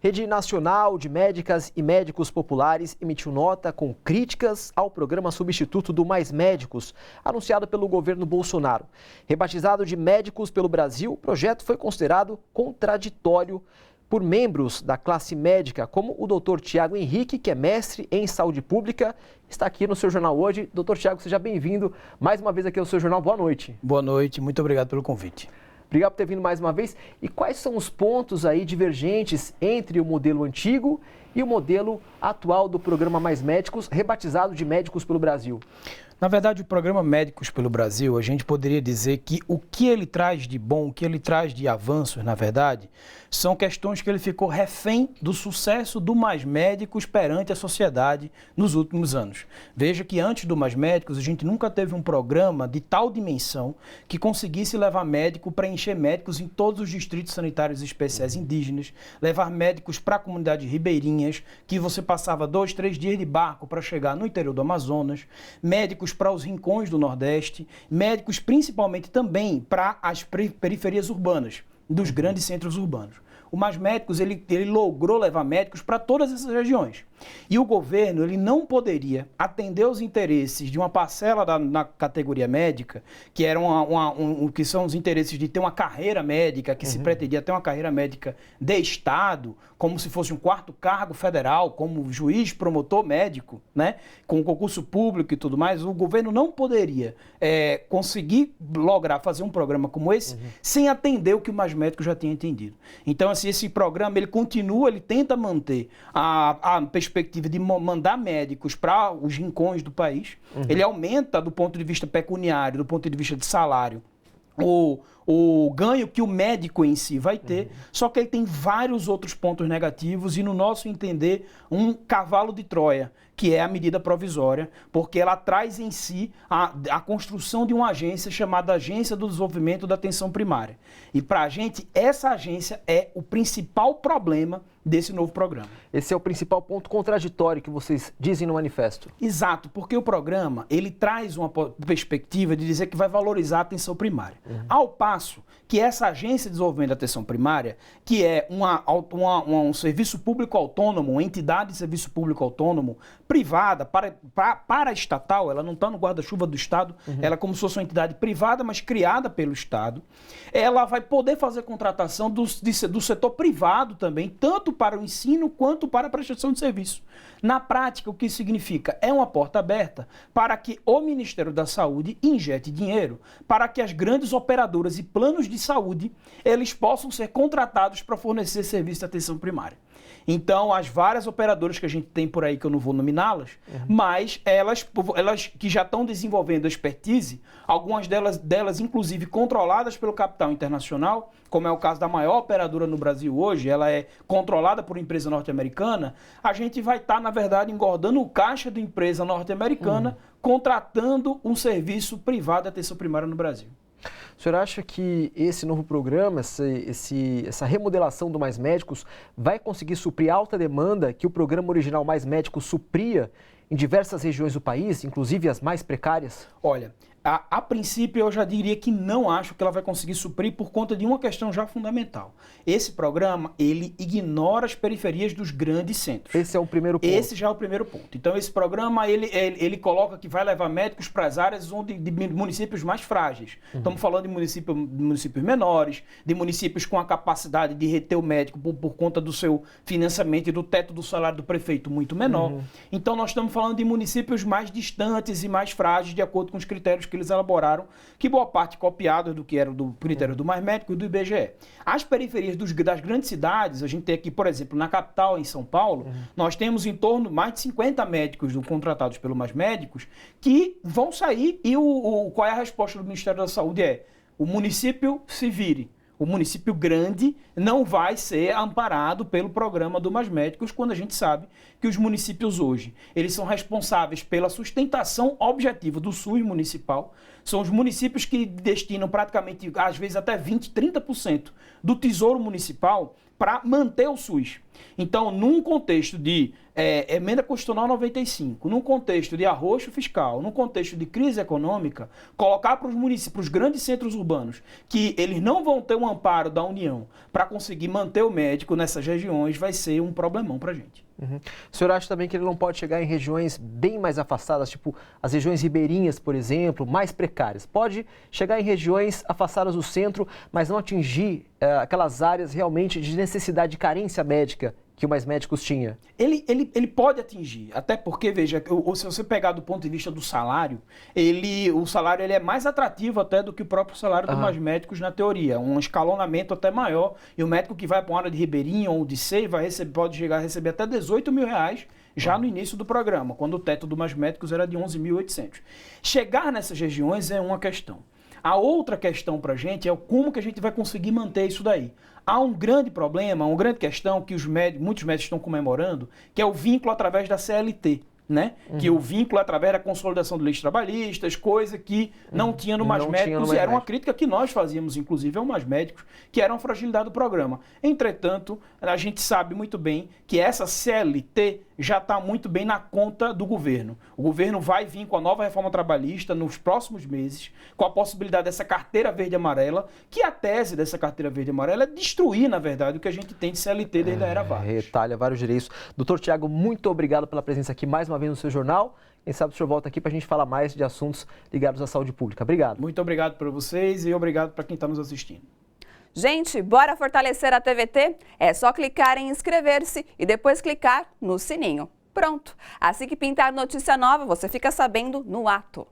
Rede Nacional de Médicas e Médicos Populares emitiu nota com críticas ao programa substituto do Mais Médicos, anunciado pelo governo Bolsonaro. Rebatizado de Médicos pelo Brasil, o projeto foi considerado contraditório por membros da classe médica, como o Dr. Tiago Henrique, que é mestre em saúde pública, está aqui no seu jornal hoje. Dr. Tiago, seja bem-vindo mais uma vez aqui ao seu jornal. Boa noite. Boa noite, muito obrigado pelo convite. Obrigado por ter vindo mais uma vez. E quais são os pontos aí divergentes entre o modelo antigo e o modelo atual do programa Mais Médicos, rebatizado de Médicos pelo Brasil? Na verdade, o programa Médicos pelo Brasil, a gente poderia dizer que o que ele traz de bom, o que ele traz de avanços, na verdade, são questões que ele ficou refém do sucesso do Mais Médicos perante a sociedade nos últimos anos. Veja que antes do Mais Médicos, a gente nunca teve um programa de tal dimensão que conseguisse levar médico para encher médicos em todos os distritos sanitários especiais indígenas, levar médicos para a comunidade ribeirinhas, que você passava 2, 3 dias de barco para chegar no interior do Amazonas, médicos para os rincões do Nordeste, médicos principalmente também para as periferias urbanas, dos grandes centros urbanos. O Mais Médicos, ele logrou levar médicos para todas essas regiões. E o governo, ele não poderia atender os interesses de uma parcela na categoria médica, que eram que são os interesses de ter uma carreira médica, que se pretendia ter uma carreira médica de Estado, como se fosse um quarto cargo federal, como juiz, promotor médico, né, com concurso público e tudo mais. O governo não poderia conseguir lograr fazer um programa como esse sem atender o que o Mais Médicos já tinha entendido. Então, assim, esse programa, ele continua, ele tenta manter a perspectiva de mandar médicos para os rincões do país. Ele aumenta do ponto de vista pecuniário, do ponto de vista de salário, o ganho que o médico em si vai ter, só que ele tem vários outros pontos negativos e, no nosso entender, um cavalo de Troia, que é a medida provisória, porque ela traz em si a construção de uma agência chamada Agência do Desenvolvimento da Atenção Primária. E para a gente, essa agência é o principal problema desse novo programa. Esse é o principal ponto contraditório que vocês dizem no manifesto. Exato, porque o programa, ele traz uma perspectiva de dizer que vai valorizar a atenção primária. Ao passo que essa Agência de Desenvolvimento da Atenção Primária, que é um serviço público autônomo, uma entidade de serviço público autônomo, privada, para estatal, ela não está no guarda-chuva do Estado, ela é como se fosse uma entidade privada, mas criada pelo Estado, ela vai poder fazer contratação do setor privado também, tanto para o ensino quanto para a prestação de serviço. Na prática, o que isso significa? É uma porta aberta para que o Ministério da Saúde injete dinheiro para que as grandes operadoras e planos de saúde, eles possam ser contratados para fornecer serviço de atenção primária. Então, as várias operadoras que a gente tem por aí, que eu não vou nominá-las, mas elas que já estão desenvolvendo expertise, algumas delas inclusive controladas pelo capital internacional, como é o caso da maior operadora no Brasil hoje, ela é controlada por uma empresa norte-americana, a gente vai estar, na verdade, engordando o caixa da empresa norte-americana, contratando um serviço privado de atenção primária no Brasil. O senhor acha que esse novo programa, essa remodelação do Mais Médicos, vai conseguir suprir a alta demanda que o programa original Mais Médicos supria em diversas regiões do país, inclusive as mais precárias? Olha, a princípio eu já diria que não acho que ela vai conseguir suprir por conta de uma questão já fundamental. Esse programa, ele ignora as periferias dos grandes centros. Esse é o primeiro ponto. Esse já é o primeiro ponto. Então esse programa, ele coloca que vai levar médicos para as áreas de municípios mais frágeis. Estamos falando de municípios menores, de municípios com a capacidade de reter o médico por conta do seu financiamento e do teto do salário do prefeito muito menor. Então nós estamos falando de municípios mais distantes e mais frágeis, de acordo com os critérios que eles elaboraram, que boa parte copiados do que era do critério do Mais Médicos e do IBGE. As periferias das grandes cidades, a gente tem aqui, por exemplo, na capital, em São Paulo, nós temos em torno de mais de 50 médicos contratados pelo Mais Médicos que vão sair e qual é a resposta do Ministério da Saúde? O município se vire. O município grande não vai ser amparado pelo programa do Mais Médicos, quando a gente sabe que os municípios hoje, eles são responsáveis pela sustentação objetiva do SUS municipal. São os municípios que destinam praticamente, às vezes até 20%, 30% do tesouro municipal para manter o SUS. Então, num contexto de emenda constitucional 95, num contexto de arroxo fiscal, num contexto de crise econômica, colocar para os municípios, para os grandes centros urbanos, que eles não vão ter um amparo da União para conseguir manter o médico nessas regiões, vai ser um problemão para a gente. Uhum. O senhor acha também que ele não pode chegar em regiões bem mais afastadas, tipo as regiões ribeirinhas, por exemplo, mais precárias? Pode chegar em regiões afastadas do centro, mas não atingir aquelas áreas realmente de necessidade de carência médica que o Mais Médicos tinha? Ele pode atingir, até porque, veja, se você pegar do ponto de vista do salário, o salário ele é mais atrativo até do que o próprio salário do Mais Médicos na teoria, um escalonamento até maior, e o médico que vai para uma área de Ribeirinha ou de SEI pode chegar a receber até R$18 mil já no início do programa, quando o teto do Mais Médicos era de 11.800. Chegar nessas regiões é uma questão. A outra questão para a gente é como que a gente vai conseguir manter isso daí. Há um grande problema, uma grande questão que muitos médicos estão comemorando, que é o vínculo através da CLT. Né? Que o vínculo através da consolidação de leis trabalhistas, coisa que não tinha no Mais Médicos, e era uma crítica que nós fazíamos, inclusive, ao Mais Médicos, que era uma fragilidade do programa. Entretanto, a gente sabe muito bem que essa CLT já está muito bem na conta do governo. O governo vai vir com a nova reforma trabalhista nos próximos meses, com a possibilidade dessa carteira verde e amarela, que a tese dessa carteira verde e amarela é destruir, na verdade, o que a gente tem de CLT desde a era Vargas. Retalha vários direitos. Doutor Tiago, muito obrigado pela presença aqui mais uma vez no seu jornal. Quem sabe o senhor volta aqui para a gente falar mais de assuntos ligados à saúde pública. Obrigado. Muito obrigado para vocês e obrigado para quem está nos assistindo. Gente, bora fortalecer a TVT? É só clicar em inscrever-se e depois clicar no sininho. Pronto! Assim que pintar notícia nova, você fica sabendo no ato.